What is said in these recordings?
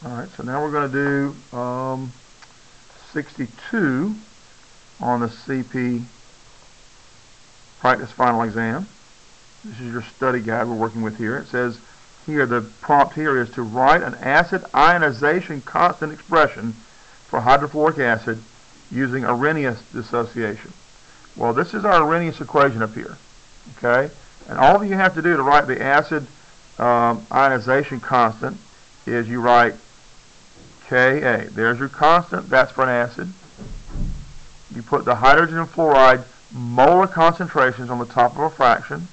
All right, so now we're going to do 62 on the CP practice final exam. This is your study guide we're working with here. It says here, the prompt here is to write an acid ionization constant expression for hydrofluoric acid using Arrhenius dissociation. Well, this is our Arrhenius equation up here, okay? And all that you have to do to write the acid ionization constant is you write Ka. There's your constant. That's for an acid. You put the hydrogen and fluoride molar concentrations on the top of a fraction.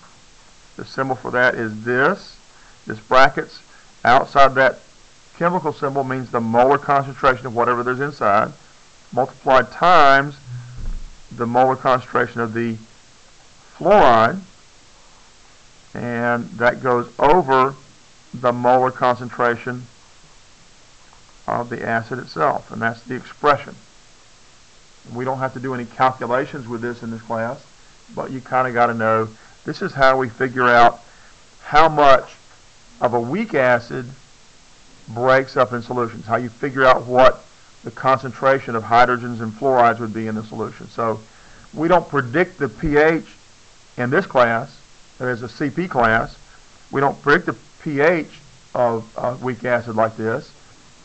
The symbol for that is this. This brackets outside that chemical symbol means the molar concentration of whatever there's inside, multiplied times the molar concentration of the fluoride, and that goes over the molar concentration of the acid itself, and that's the expression. We don't have to do any calculations with this in this class, but you kind of got to know this is how we figure out how much of a weak acid breaks up in solutions, how you figure out what the concentration of hydrogens and fluorides would be in the solution. So we don't predict the pH in this class, that is a CP class. We don't predict the pH of a weak acid like this,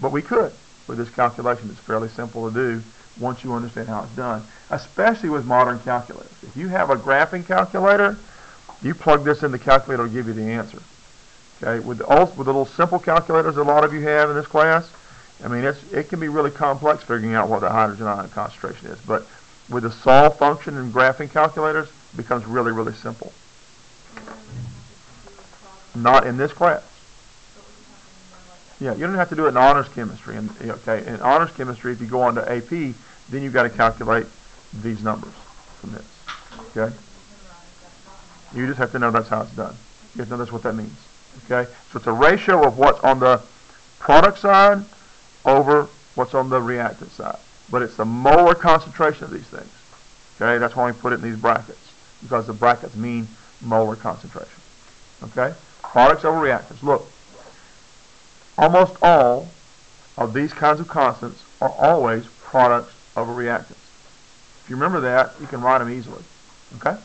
but we could with this calculation. It's fairly simple to do once you understand how it's done, especially with modern calculators. If you have a graphing calculator, you plug this in the calculator, it'll give you the answer. Okay, with the little simple calculators a lot of you have in this class, I mean, it can be really complex figuring out what the hydrogen ion concentration is. But with the solve function and graphing calculators, it becomes really, really simple. Not in this class. Yeah, you don't have to do it in honors chemistry. And okay, in honors chemistry, if you go on to AP, then you've got to calculate these numbers from this. Okay? You just have to know that's how it's done. You have to know that's what that means. Okay? So it's a ratio of what's on the product side over what's on the reactant side. But it's the molar concentration of these things. Okay? That's why we put it in these brackets, because the brackets mean molar concentration. Okay? Products over reactants. Look, almost all of these kinds of constants are always products over reactants. If you remember that, you can write them easily. Okay?